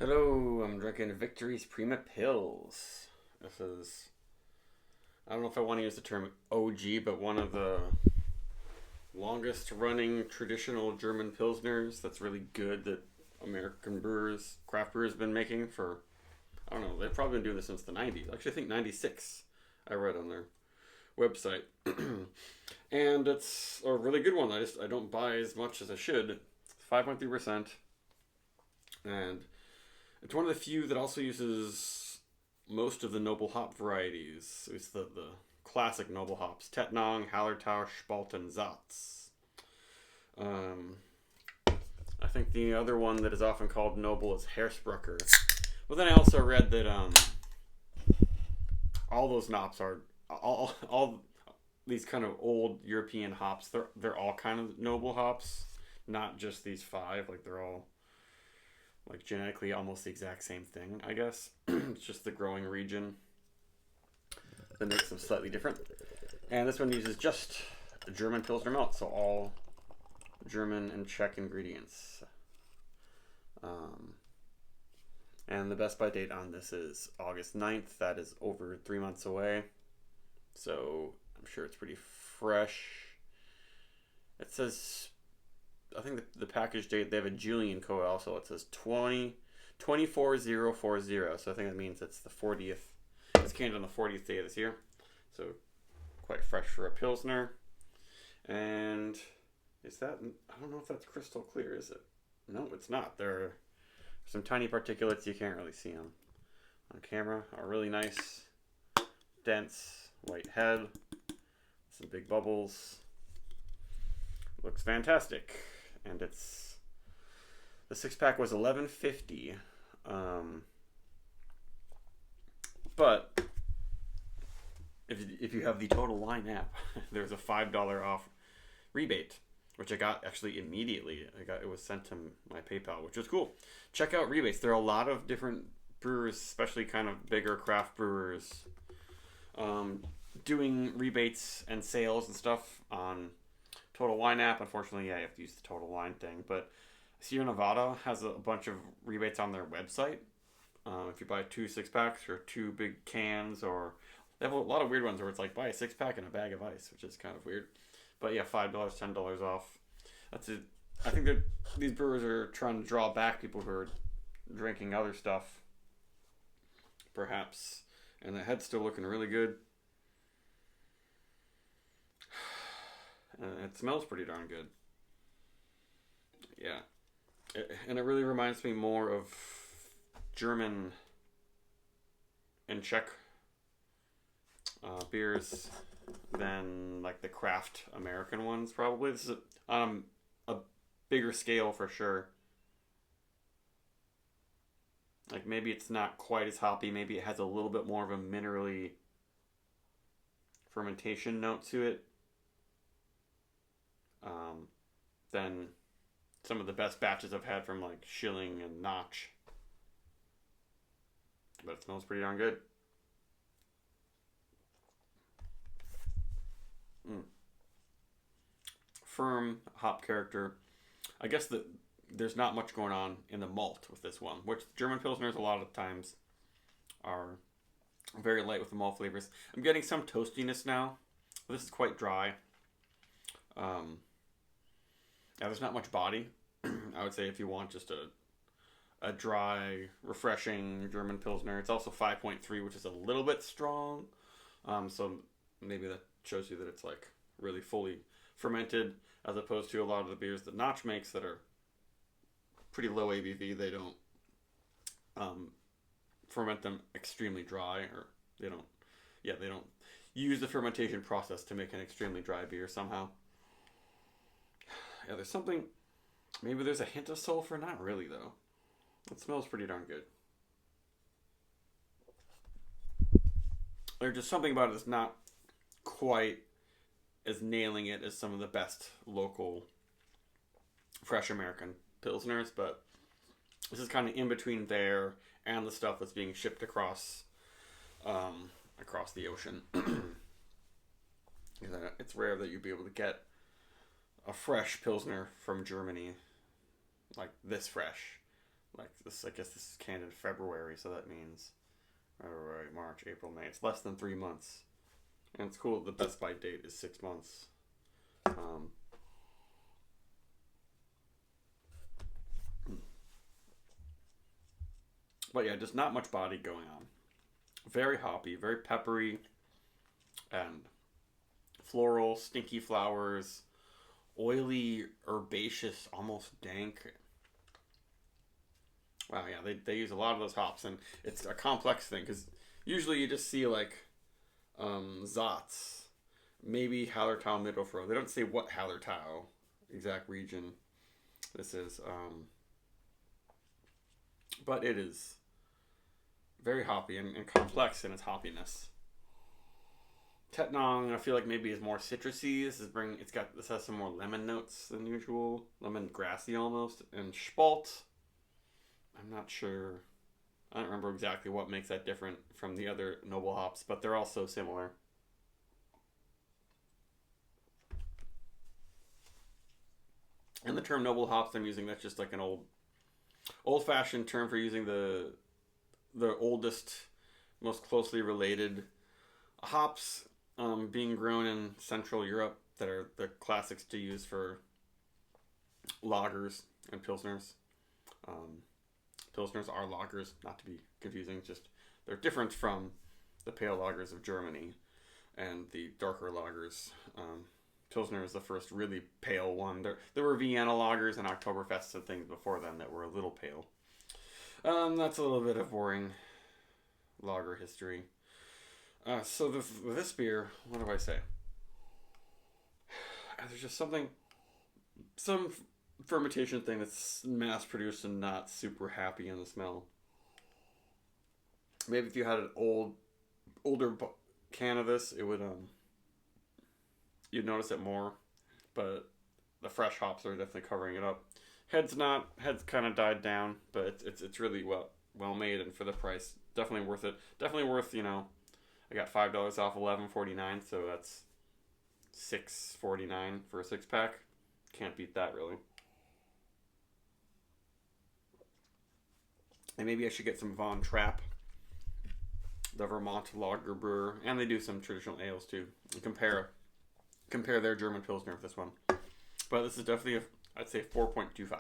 Hello, I'm drinking Victory's Prima Pills. This is, I don't know if I want to use the term OG, but one of the longest running traditional German Pilsners that's really good that American brewers, craft brewers, have been making for, I don't know, they've probably been doing this since the 90s. Actually, I think 96, I read on their website. And it's a really good one. I don't buy as much as I should. 5.3%. And it's one of the few that also uses most of the noble hop varieties. It's the classic noble hops: Tettnang, Hallertau, Spalten, Satz. Um, I think the other one that is often called noble is Hersbrucker. But then I also read that all those hops are all these kind of old European hops. They're all kind of noble hops, not just these five. Like they're all like genetically almost the exact same thing, I guess. It's just the growing region that makes them slightly different. And this one uses just a German Pilsner malt, so all German and Czech ingredients. And the best by date on this is August 9th. That is over 3 months away. So I'm sure it's pretty fresh. It says, I think the package date, they have a Julian code also. It says 24040. So I think that means it's the 40th. It's canned on the 40th day of this year. So quite fresh for a Pilsner. And is that, I don't know if that's crystal clear, is it? No, it's not. There are some tiny particulates. You can't really see them on camera. A really nice, dense white head. Some big bubbles. Looks fantastic. And it's, the 6-pack was $11.50. But if you have the Total Wine app, there's a $5 off rebate, which I got actually immediately. It was sent to my PayPal, which was cool. Check out rebates. There are a lot of different brewers, especially kind of bigger craft brewers, doing rebates and sales and stuff on Total Wine app. Unfortunately, yeah, you have to use the Total Wine thing. But Sierra Nevada has a bunch of rebates on their website. If you buy 2 6-packs or 2 big cans, or they have a lot of weird ones where it's like buy a 6-pack and a bag of ice, which is kind of weird. But yeah, $5, $10 off. That's it. I think that these brewers are trying to draw back people who are drinking other stuff, perhaps. And the head's still looking really good. And it smells pretty darn good. Yeah. And it really reminds me more of German and Czech beers than like the craft American ones, probably. This is on a bigger scale for sure. Like maybe it's not quite as hoppy. Maybe it has a little bit more of a minerally fermentation note to it. Than some of the best batches I've had from like Schilling and Notch. But it smells pretty darn good. Firm hop character. I guess that there's not much going on in the malt with this one, which German Pilsners a lot of times are very light with the malt flavors. I'm getting some toastiness now. This is quite dry. Now, there's not much body. I would say if you want just a dry, refreshing German Pilsner. It's also 5.3, which is a little bit strong. So maybe that shows you that it's like really fully fermented, as opposed to a lot of the beers that Notch makes that are pretty low ABV. They don't ferment them extremely dry, or they don't use the fermentation process to make an extremely dry beer somehow. Yeah, there's something, maybe there's a hint of sulfur, not really though. It smells pretty darn good. There's just something about it that's not quite as nailing it as some of the best local fresh American Pilsners, but this is kind of in between there and the stuff that's being shipped across the ocean. It's rare that you'd be able to get a fresh Pilsner from Germany, like this fresh, Like this, I guess this is canned in February, so that means February, March, April, May. It's less than 3 months, and it's cool. The best by date is 6 months. Um, but yeah, just not much body going on. Very hoppy, very peppery, and floral, stinky flowers, oily, herbaceous, almost dank. Wow, yeah, they use a lot of those hops, and it's a complex thing because usually you just see like Zotz, maybe Hallertau Mittelfro. They don't say what Hallertau exact region this is, but it is very hoppy and complex in its hoppiness. Tetnong, I feel like maybe is more citrusy. This has some more lemon notes than usual, lemon grassy almost, and Spalt. I'm not sure. I don't remember exactly what makes that different from the other noble hops, but they're also similar. And the term noble hops I'm using, that's just like an old fashioned term for using the oldest, most closely related hops being grown in Central Europe that are the classics to use for lagers and pilsners. Um, Pilsners are lagers, not to be confusing. Just they're different from the pale lagers of Germany and the darker lagers. Pilsner is the first really pale one. There were Vienna lagers and Oktoberfests and things before then that were a little pale. That's a little bit of boring lager history. So this beer, what do I say? There's just some fermentation thing that's mass produced and not super happy in the smell. Maybe if you had an older can of this, it would you'd notice it more, but the fresh hops are definitely covering it up. Head's kind of died down, but it's really well made, and for the price, definitely worth it. Definitely worth, I got $5 off $11.49, so that's $6.49 for a 6 pack. Can't beat that really. And maybe I should get some Von Trapp, the Vermont lager brewer, and they do some traditional ales too. And compare their German Pilsner with this one. But this is definitely I'd say 4.25.